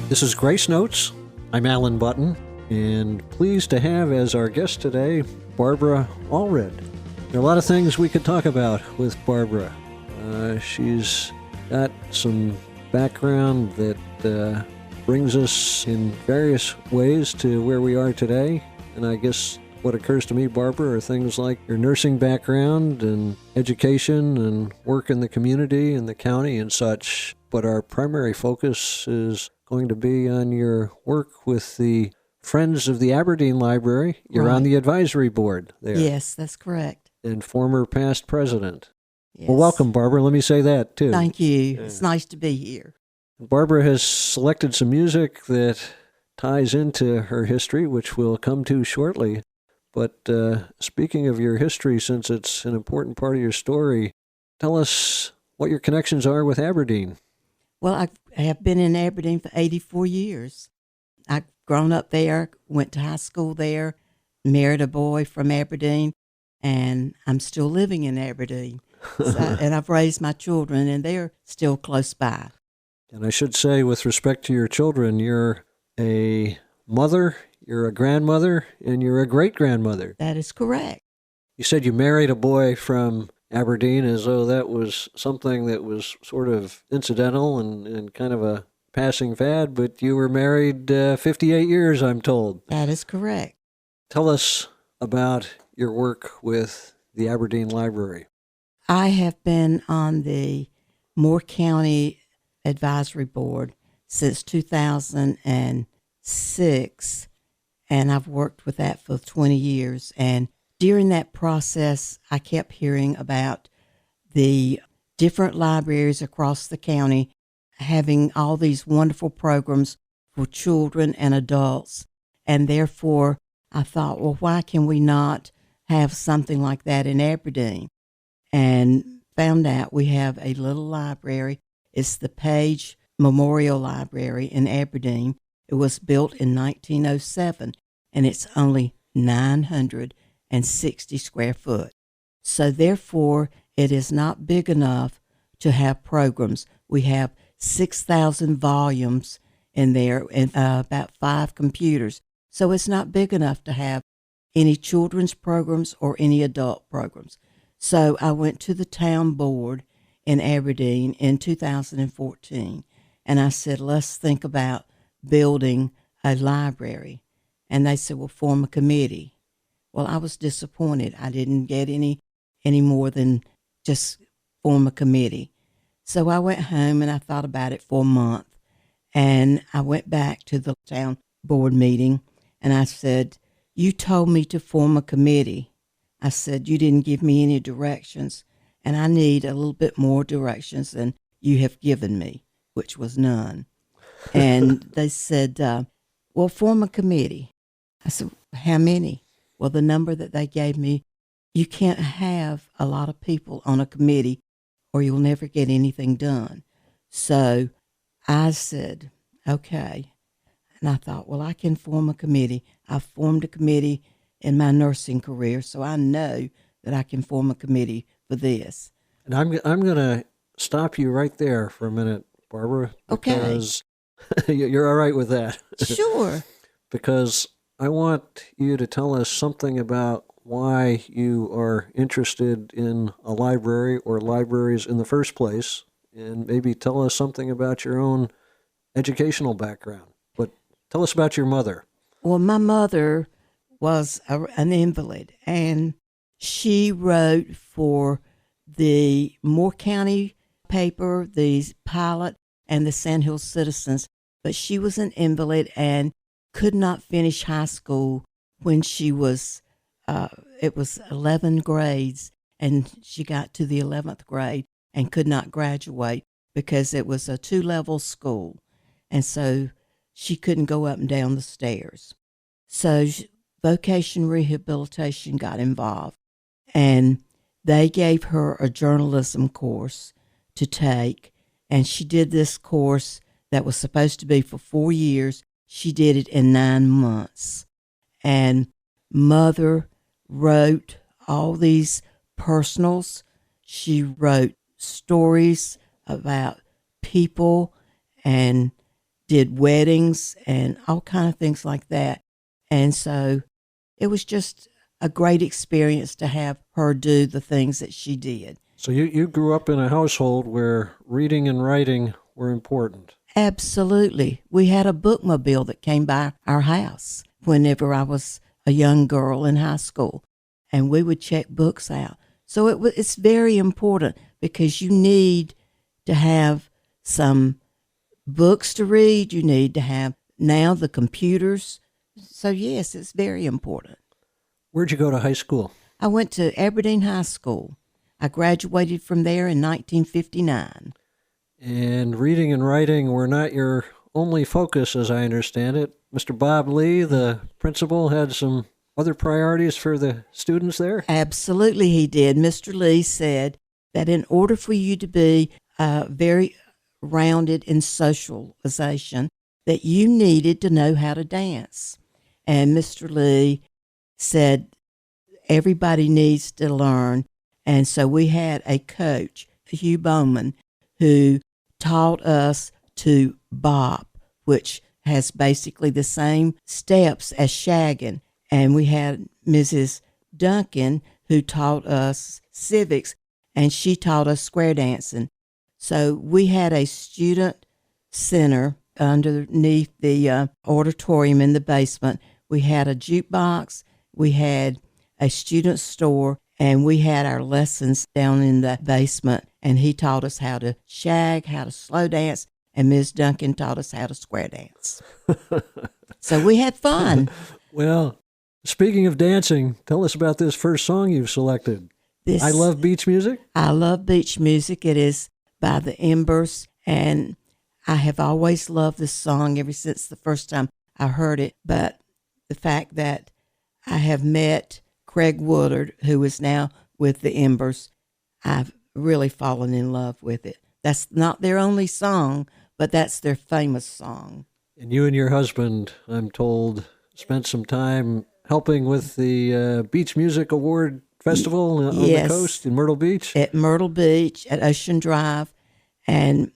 This is Grace Notes. I'm Alan Button, and pleased to have as our guest today Barbara Allred. There are a lot of things we could talk about with Barbara. She's got some background that brings us in various ways to where we are today, and I guess what occurs to me, Barbara, are things like your nursing background and education and work in the community and the county and such. But our primary focus is going to be on your work with the Friends of the Aberdeen Library. You're on the advisory board there. Yes, that's correct. And former past president. Yes. Well, welcome, Barbara. Let me say that, too. Thank you. It's nice to be here. Barbara has selected some music that ties into her history, which we'll come to shortly. But speaking of your history, since it's an important part of your story, tell us what your connections are with Aberdeen. Well, I have been in Aberdeen for 84 years. I've grown up there, went to high school there, married a boy from Aberdeen, and I'm still living in Aberdeen. And I've raised my children, and they're still close by. And I should say, with respect to your children, you're a mother, you're a grandmother, and you're a great-grandmother. That is correct. You said you married a boy from Aberdeen as though that was something that was sort of incidental and kind of a passing fad, but you were married 58 years, I'm told. That is correct. Tell us about your work with the Aberdeen Library. I have been on the Moore County Advisory Board since 2006, and I've worked with that for 20 years. And during that process, I kept hearing about the different libraries across the county having all these wonderful programs for children and adults. And therefore, I thought, well, why can we not have something like that in Aberdeen? And found out we have a little library. It's the Page Memorial Library in Aberdeen. It was built in 1907, and it's only 960 square foot. So therefore, it is not big enough to have programs. We have 6,000 volumes in there and about 5 computers. So it's not big enough to have any children's programs or any adult programs. So I went to the town board in Aberdeen in 2014, and I said, let's think about building a library. And they said, well, form a committee. Well, I was disappointed. I didn't get any more than just form a committee. So I went home and I thought about it for a month. And I went back to the town board meeting and I said, you told me to form a committee. I said, you didn't give me any directions, and I need a little bit more directions than you have given me, which was none. And they said, well, form a committee. I said, how many? Well, the number that they gave me, you can't have a lot of people on a committee or you'll never get anything done. So I said, okay. And I thought, well, I can form a committee. I've formed a committee in my nursing career, so I know that I can form a committee for this. And I'm going to stop you right there for a minute, Barbara. Because you're all right with that. Sure. Because I want you to tell us something about why you are interested in a library or libraries in the first place, and maybe tell us something about your own educational background. But tell us about your mother. Well, my mother was an invalid, and she wrote for the Moore County paper, the Pilot, and the Sandhill Citizens, but she was an invalid and could not finish high school when she was, it was 11 grades, and she got to the 11th grade and could not graduate because it was a 2-level school, and so she couldn't go up and down the stairs. So vocation rehabilitation got involved, and they gave her a journalism course to take, and she did this course that was supposed to be for 4 years. She did it in 9 months. And Mother wrote all these personals. She wrote stories about people and did weddings and all kind of things like that. And so it was just a great experience to have her do the things that she did. So you grew up in a household where reading and writing were important. Absolutely. We had a bookmobile that came by our house whenever I was a young girl in high school, and we would check books out. So it's very important because you need to have some books to read. You need to have now the computers. So, yes, it's very important. Where'd you go to high school? I went to Aberdeen High School. I graduated from there in 1959. And reading and writing were not your only focus, as I understand it. Mr. Bob Lee, the principal, had some other priorities for the students there? Absolutely, he did. Mr. Lee said that in order for you to be very rounded in socialization, that you needed to know how to dance. And Mr. Lee said everybody needs to learn. And so we had a coach, Hugh Bowman, who taught us to bop, which has basically the same steps as shagging. And we had Mrs. Duncan, who taught us civics, and she taught us square dancing. So we had a student center underneath the auditorium in the basement. We had a jukebox, we had a student store, and we had our lessons down in the basement. And he taught us how to shag, how to slow dance, and Ms. Duncan taught us how to square dance. So we had fun. Well, speaking of dancing, tell us about this first song you've selected. I Love Beach Music? I Love Beach Music. It is by the Embers, and I have always loved this song ever since the first time I heard it. But the fact that I have met Craig Woodard, who is now with the Embers, I've really fallen in love with it. That's not their only song, but that's their famous song. And you and your husband, I'm told, spent some time helping with the Beach Music Award Festival on the coast in Myrtle Beach? At Myrtle Beach, at Ocean Drive. And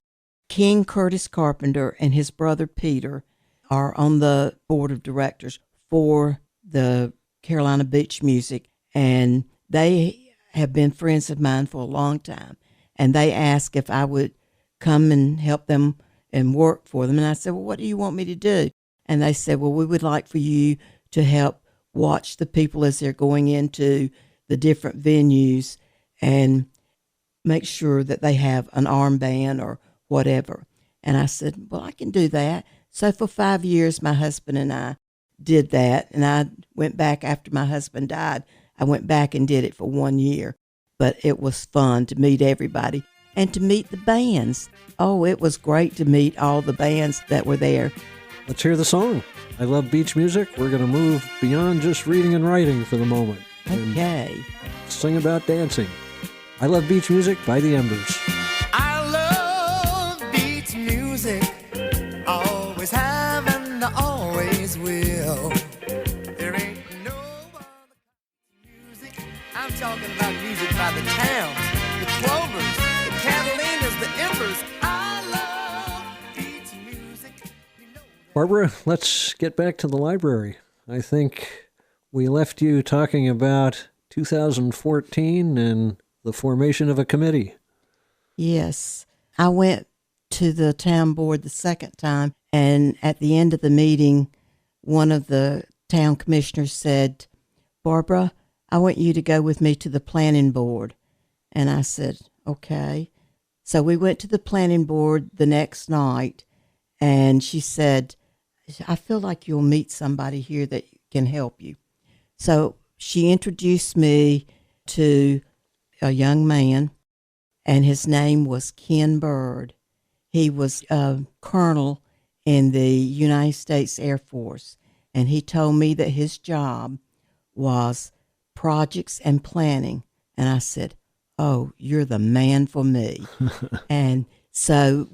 King Curtis Carpenter and his brother Peter are on the board of directors for the Carolina Beach Music. And they have been friends of mine for a long time. And they asked if I would come and help them and work for them. And I said, well, what do you want me to do? And they said, well, we would like for you to help watch the people as they're going into the different venues and make sure that they have an armband or whatever. And I said, well, I can do that. So for 5 years, my husband and I did that. And I went back after my husband died. I went back and did it for 1 year. But it was fun to meet everybody and to meet the bands. Oh, it was great to meet all the bands that were there. Let's hear the song. I Love Beach Music. We're going to move beyond just reading and writing for the moment. Okay. Sing about dancing. I Love Beach Music by the Embers. I love beach music. Always have and I always will. There ain't no other music. I'm talking about music by the Towns, the Clovers, the Catalinas, the Embers. I love beach music. Barbara, let's get back to the library. I think we left you talking about 2014 and the formation of a committee. Yes. I went to the town board the second time, and at the end of the meeting, one of the town commissioners said, Barbara, I want you to go with me to the planning board. And I said, okay. So we went to the planning board the next night, and she said, I feel like you'll meet somebody here that can help you. So she introduced me to a young man, and his name was Ken Bird. He was a colonel in the United States Air Force, and he told me that his job was projects and planning. And I said, oh, you're the man for me. And so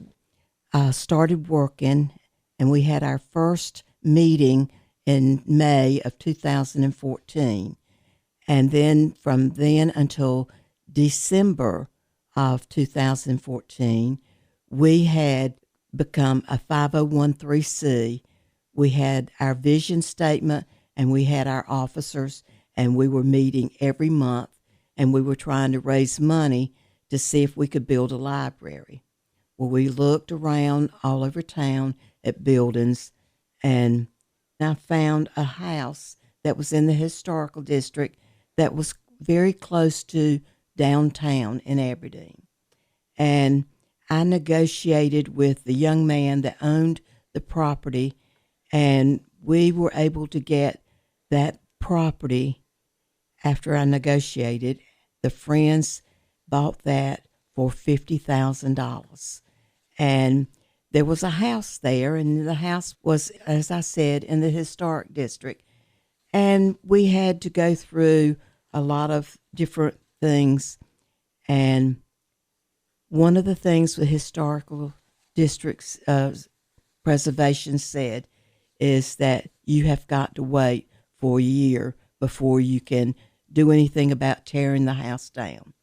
I started working, and we had our first meeting in May of 2014. And then from then until December of 2014, we had become a 501c. We had our vision statement, and we had our officers, and we were meeting every month, and we were trying to raise money to see if we could build a library. Well, we looked around all over town at buildings, and I found a house that was in the historical district that was very close to downtown in Aberdeen. And I negotiated with the young man that owned the property, and we were able to get that property after I negotiated. The friends bought that for $50,000. And there was a house there, and the house was, as I said, in the historic district. And we had to go through a lot of different things. And one of the things the historical district's preservation said is that you have got to wait for a year before you can do anything about tearing the house down.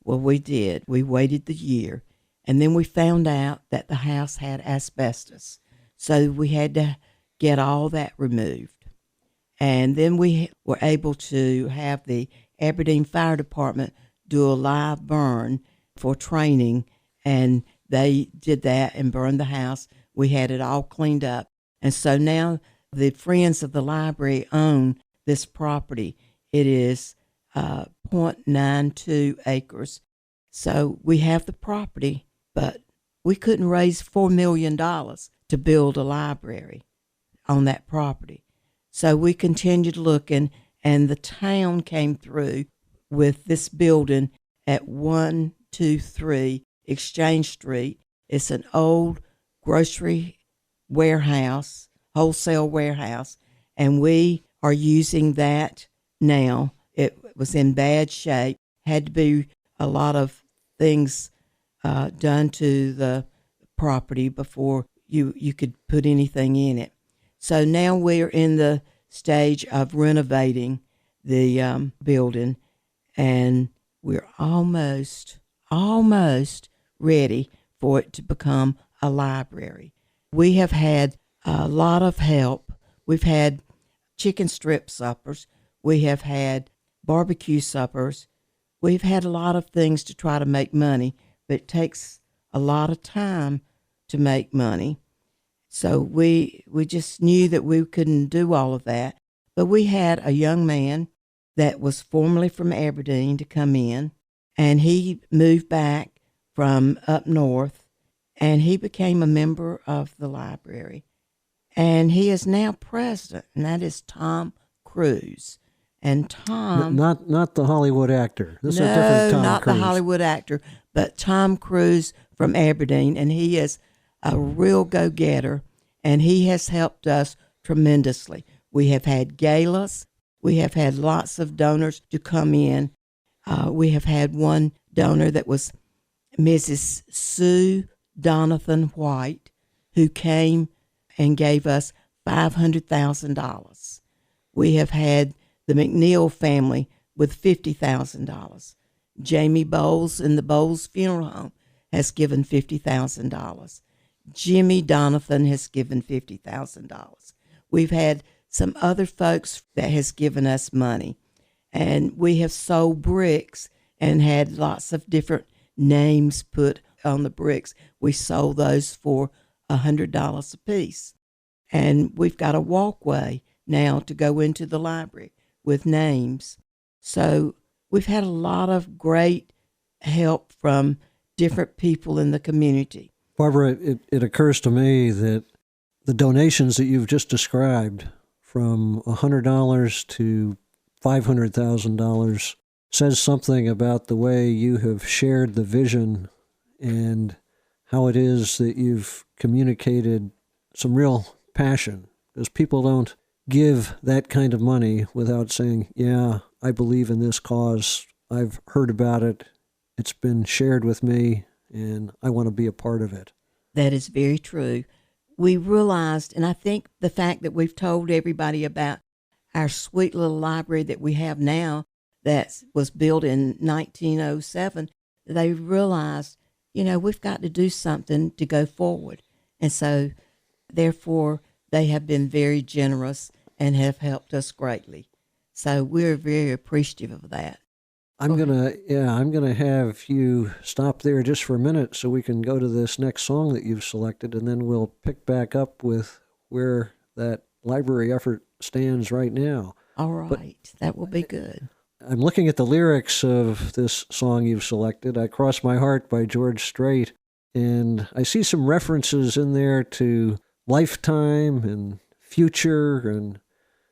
Well, we did. We waited the year, and then we found out that the house had asbestos. So we had to get all that removed. And then we were able to have the Aberdeen Fire Department do a live burn for training, and they did that and burned the house. We had it all cleaned up. And so now the Friends of the Library own this property. It is 0.92 acres. So we have the property, but we couldn't raise $4 million to build a library on that property. So we continued looking, and the town came through with this building at 123 Exchange Street. It's an old grocery warehouse, wholesale warehouse, and we are using that now. It was in bad shape, had to be a lot of things done to the property before you could put anything in it. So now we're in the stage of renovating the building, and we're almost ready for it to become a library. We have had a lot of help. We've had chicken strip suppers. We have had barbecue suppers. We've had a lot of things to try to make money, but it takes a lot of time to make money. So we just knew that we couldn't do all of that. But we had a young man that was formerly from Aberdeen to come in, and he moved back from up north, and he became a member of the library. And he is now president, and that is Tom Cruise. And Tom... Not the Hollywood actor. This is a different Tom not Cruise. the Hollywood actor, but Tom Cruise from Aberdeen, and he is a real go-getter, and he has helped us tremendously. We have had galas. We have had lots of donors to come in. We have had one donor that was Mrs. Sue Donathan White, who came and gave us $500,000. We have had the McNeil family with $50,000. Jamie Bowles in the Bowles Funeral Home has given $50,000. Jimmy Donathan has given $50,000. We've had some other folks that has given us money, and we have sold bricks and had lots of different names put on the bricks. We sold those for $100 a piece, and we've got a walkway now to go into the library with names. So we've had a lot of great help from different people in the community. Barbara, it occurs to me that the donations that you've just described, from $100 to $500,000, says something about the way you have shared the vision and how it is that you've communicated some real passion. Because people don't give that kind of money without saying, yeah, I believe in this cause. I've heard about it. It's been shared with me, and I want to be a part of it. That is very true. We realized, and I think the fact that we've told everybody about our sweet little library that we have now that was built in 1907, they realized, we've got to do something to go forward. And so, therefore, they have been very generous and have helped us greatly. So we're very appreciative of that. I'm gonna have you stop there just for a minute so we can go to this next song that you've selected, and then we'll pick back up with where that library effort stands right now. All right, that will be good. I'm looking at the lyrics of this song you've selected, "I Cross My Heart" by George Strait, and I see some references in there to lifetime and future, and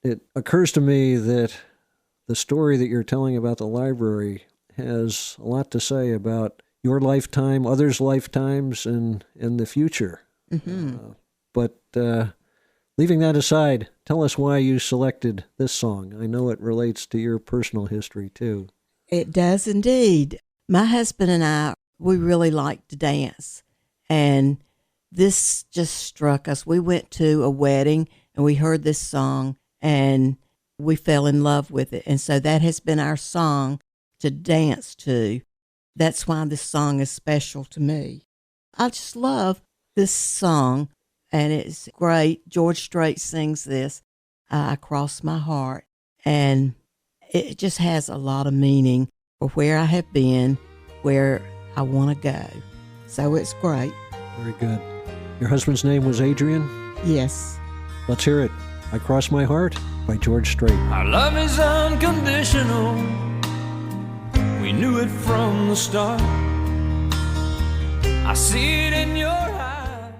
it occurs to me that the story that you're telling about the library has a lot to say about your lifetime, others' lifetimes, and the future. But leaving that aside, tell us why you selected this song. I know it relates to your personal history, too. It does indeed. My husband and I, we really like to dance. And this just struck us. We went to a wedding and we heard this song and we fell in love with it. And so that has been our song to dance to. That's why this song is special to me. I just love this song, and it's great. George Strait sings this, "I Cross My Heart," and it just has a lot of meaning for where I have been, where I want to go. So it's great. Very good. Your husband's name was Adrian? Yes. Let's hear it. "I Cross My Heart" by George Strait. Our love is unconditional. We knew it from the start. I see it in your eyes.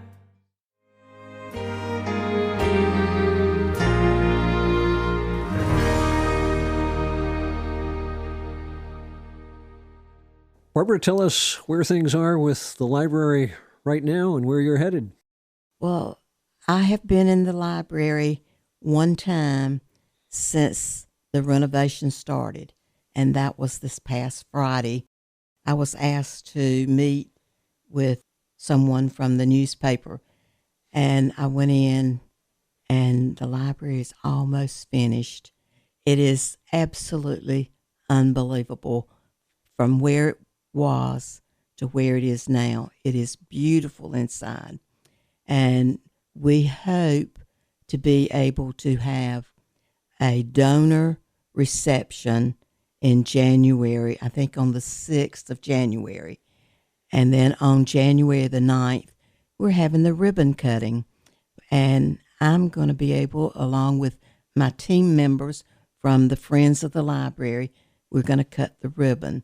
Barbara, tell us where things are with the library right now and where you're headed. Well, I have been in the library one time since the renovation started, and that was this past Friday. I was asked to meet with someone from the newspaper, and I went in, and the library is almost finished. It is absolutely unbelievable from where it was to where it is now. It is beautiful inside, and we hope to be able to have a donor reception in January, I think on the 6th of January. And then on January the 9th, we're having the ribbon cutting. And I'm going to be able, along with my team members from the Friends of the Library, we're going to cut the ribbon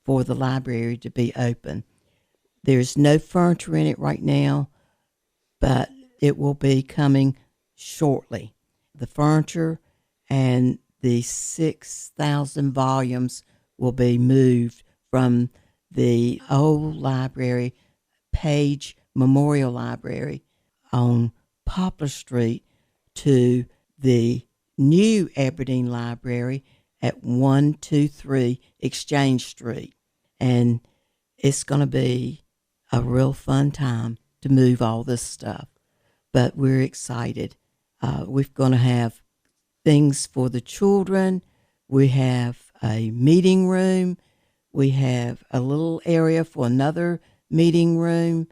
for the library to be open. There's no furniture in it right now, but it will be coming shortly. The furniture and the 6,000 volumes will be moved from the old library, Page Memorial Library on Poplar Street, to the new Aberdeen Library at 123 Exchange Street. And it's going to be a real fun time to move all this stuff. But we're excited. We're going to have things for the children. We have a meeting room. We have a little area for another meeting room.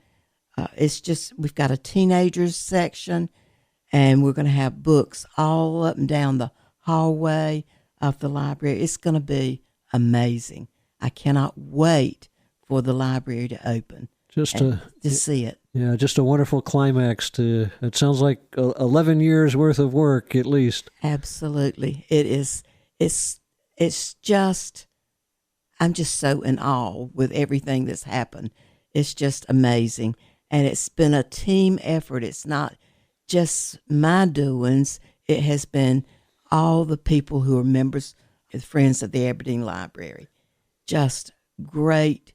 We've got a teenagers section, and we're going to have books all up and down the hallway of the library. It's going to be amazing. I cannot wait for the library to open. To see it. Yeah, just a wonderful climax to, it sounds like 11 years worth of work at least. Absolutely. It is, it's just, I'm just so in awe with everything that's happened. It's just amazing. And it's been a team effort. It's not just my doings. It has been all the people who are members and friends of the Aberdeen Library. Just great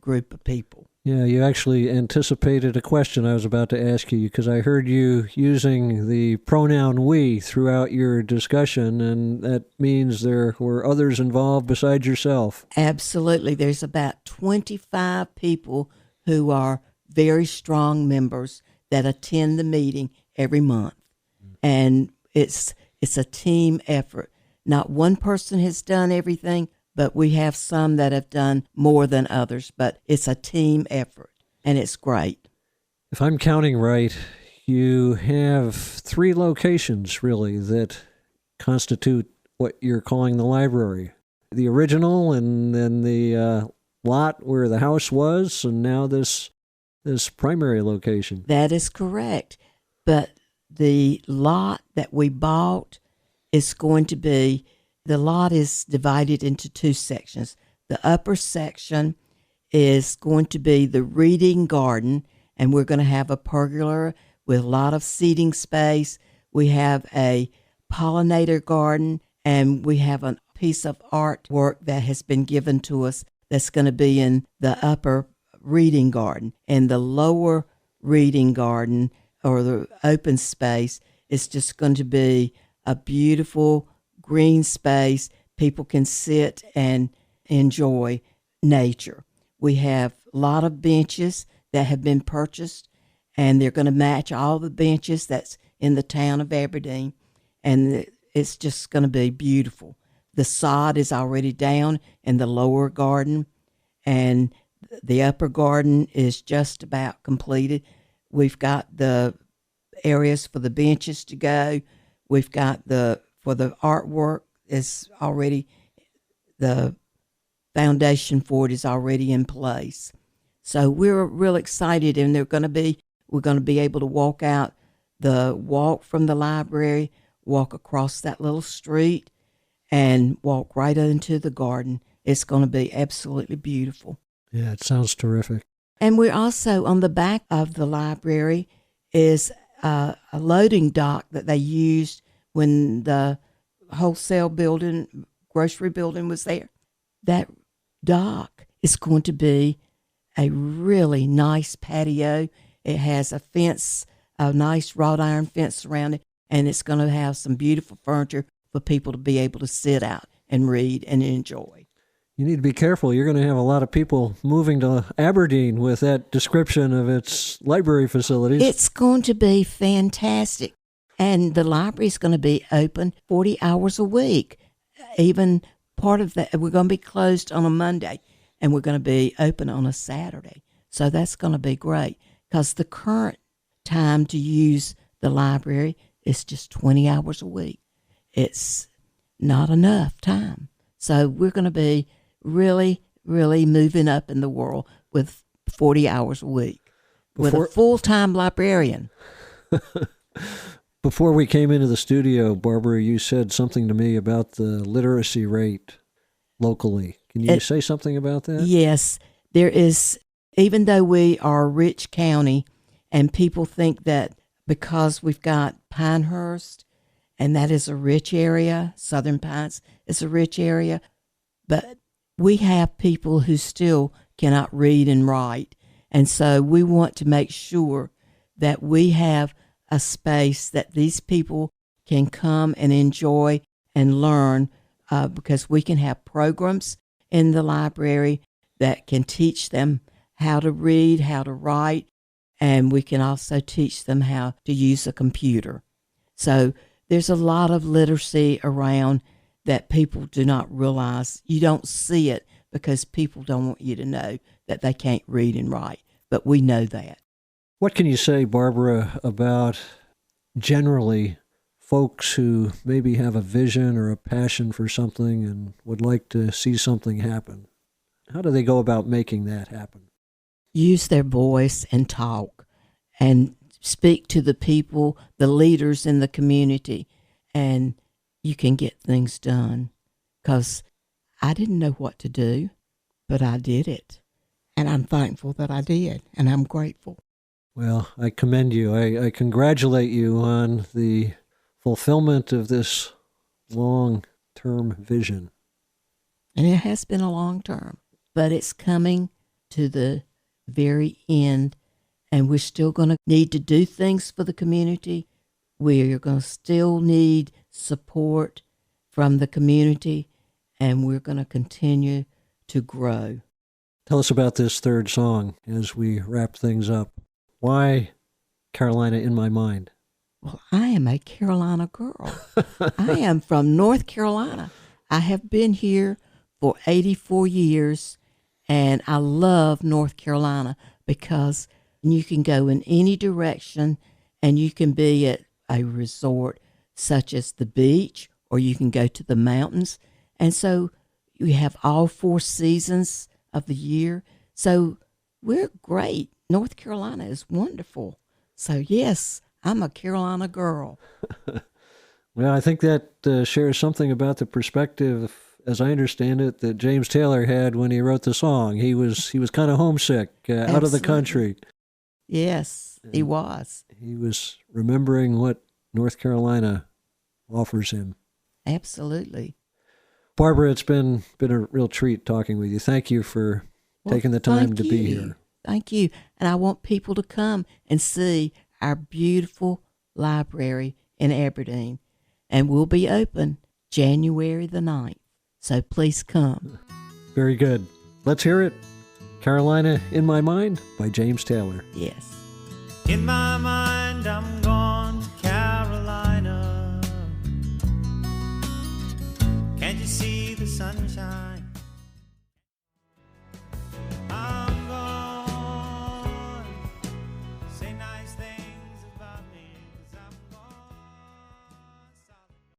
group of people. Yeah, you actually anticipated a question I was about to ask you, because I heard you using the pronoun we throughout your discussion, and that means there were others involved besides yourself. Absolutely. There's about 25 people who are very strong members that attend the meeting every month. And it's a team effort. Not one person has done everything, but we have some that have done more than others, but it's a team effort, and it's great. if I'm counting right, you have 3 locations, really, that constitute what you're calling the library. The original, and then the lot where the house was, and now this primary location. That is correct. But the lot that we bought is going to be, the lot is divided into 2 sections. The upper section is going to be the reading garden, and we're going to have a pergola with a lot of seating space. We have a pollinator garden, and we have a piece of artwork that has been given to us that's going to be in the upper reading garden. And the lower reading garden, or the open space, is just going to be a beautiful green space. People can sit and enjoy nature. We have a lot of benches that have been purchased, and they're going to match all the benches that's in the town of Aberdeen, and it's just going to be beautiful. The sod is already down in the lower garden, and the upper garden is just about completed. We've got the areas for the benches to go. We've got for the artwork is already, the foundation for it is already in place. So we're real excited, and we're going to be able to walk from the library, walk across that little street, and walk right into the garden. It's going to be absolutely beautiful. Yeah, it sounds terrific. And we're also, on the back of the library is a loading dock that they used when the wholesale building, grocery building was there. That dock is going to be a really nice patio. It has a fence, a nice wrought iron fence around it, and it's going to have some beautiful furniture for people to be able to sit out and read and enjoy. You need to be careful. You're going to have a lot of people moving to Aberdeen with that description of its library facilities. It's going to be fantastic. And the library is going to be open 40 hours a week. Even part of that, we're going to be closed on a Monday, and we're going to be open on a Saturday. So that's going to be great, because the current time to use the library is just 20 hours a week. It's not enough time. So we're going to be really, really moving up in the world with 40 hours a week with a full-time librarian. Before we came into the studio, Barbara, you said something to me about the literacy rate locally. Can you say something about that? Yes. There is, even though we are a rich county, and people think that because we've got Pinehurst, and that is a rich area, Southern Pines is a rich area, but we have people who still cannot read and write. And so we want to make sure that we have a space that these people can come and enjoy and learn, because we can have programs in the library that can teach them how to read, how to write, and we can also teach them how to use a computer. So there's a lot of literacy around that people do not realize. You don't see it because people don't want you to know that they can't read and write, but we know that. What can you say, Barbara, about generally folks who maybe have a vision or a passion for something and would like to see something happen? How do they go about making that happen? Use their voice and talk and speak to the people, the leaders in the community, and you can get things done. Because I didn't know what to do, but I did it. And I'm thankful that I did, and I'm grateful. Well, I commend you. I congratulate you on the fulfillment of this long-term vision. And it has been a long term, but it's coming to the very end, and we're still going to need to do things for the community. We're going to still need support from the community, and we're going to continue to grow. Tell us about this third song as we wrap things up. Why Carolina in My Mind? Well, I am a Carolina girl. I am from North Carolina. I have been here for 84 years, and I love North Carolina because And you can go in any direction, and you can be at a resort such as the beach, or you can go to the mountains. And so you have all 4 seasons of the year. So we're great. North Carolina is wonderful. So, yes, I'm a Carolina girl. Well, I think that shares something about the perspective, as I understand it, that James Taylor had when he wrote the song. He was kind of homesick, out of the country. Yes, he was. He was remembering what North Carolina offers him. Absolutely. Barbara, it's been a real treat talking with you. Thank you for taking the time to be here. Thank you. And I want people to come and see our beautiful library in Aberdeen. And we'll be open January the 9th. So please come. Very good. Let's hear it. Carolina in My Mind by James Taylor. Yes. In my mind, I'm gone to Carolina. Can't you see the sunshine